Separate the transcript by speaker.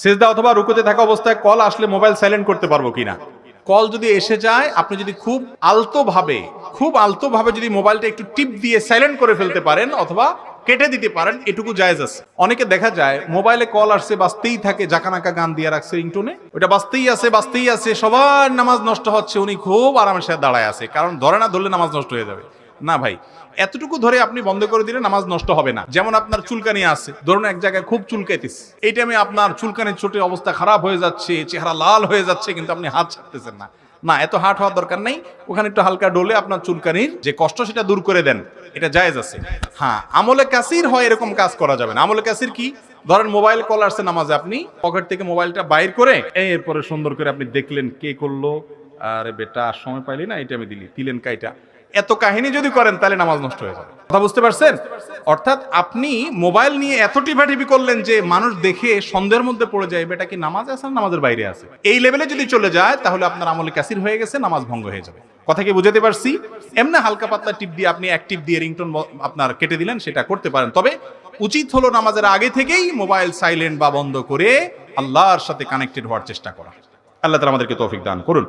Speaker 1: সিজদা অথবা রুকুতে থাকা অবস্থায় কল আসলে মোবাইল সাইলেন্ট করতে পারবো কিনা? কল যদি এসে যায়, আপনি যদি খুব আলতোভাবে যদি মোবাইলটা একটু টিপ দিয়ে সাইলেন্ট করে ফেলতে পারেন অথবা কেটে দিতে পারেন, এটুকু জায়েজ আছে। অনেকে দেখা যায় মোবাইলে কল আসছে, বাজতেই থাকে, জাকানাকা গান দিয়ে রাখছে রিংটোনে, ওটা বাজতেই আছে, সবার নামাজ নষ্ট হচ্ছে, উনি খুব আরামের সাথে দাঁড়ায় আছে, কারণ ধরলে নামাজ নষ্ট হয়ে যাবে। না ভাই, এতটুকু ধরে আপনি বন্ধ করে দিলে নামাজ নষ্ট হবে না। যেমন আপনার চুলকানি আছে, ধরুন এক জায়গায় খুব চুলকাইতেছে, এই টাইমে আপনার চুলকানির চোটে অবস্থা খারাপ হয়ে যাচ্ছে, চেহারা লাল হয়ে যাচ্ছে, কিন্তু আপনি হাত ছাড়তেছেন না। না, এত হাট হওয়ার দরকার নেই, ওখানে একটু হালকা ডলে আপনার চুলকানির যে কষ্ট সেটা দূর করে দেন, এটা জায়েজ আছে। হ্যাঁ, আমলে কাসির হয় এরকম কাজ করা যাবে না। আমলে কাসির কি? ধরেন মোবাইল কল আসছে নামাজে, আপনি পকেট থেকে মোবাইলটা বাইর করে এরপরে সুন্দর করে আপনি দেখলেন কে করলো, আরে বেটা সময় পাইলি না, এটা আমি দিলেন কাইটা, এত কাহিনী যদি করেন তাহলে নামাজ নষ্ট হয়ে যাবে। কথা বুঝতে পারছেন? অর্থাৎ আপনি মোবাইল নিয়ে এত টিপাটিপি করলেন যে মানুষ দেখে সন্দেহের মধ্যে পড়ে যায়, বেটা কি নামাজ আছে না নামাজের বাইরে আছে। এই লেভেলে যদি চলে যায় তাহলে আপনার আমলে কাসির হয়ে গেছে, নামাজ ভঙ্গ হয়ে যাবে। কথা কি বুঝাতে পারছি? এমনি হালকা পাতলা টিপ দিয়ে আপনি এক টিপ দিয়ে রিংটোন আপনার কেটে দিলেন, সেটা করতে পারেন। তবে উচিত হলো নামাজের আগে থেকেই মোবাইল সাইলেন্ট বা বন্ধ করে আল্লাহর সাথে কানেক্টেড হওয়ার চেষ্টা করা। আল্লাহ তাআলা আমাদেরকে তৌফিক দান করুন।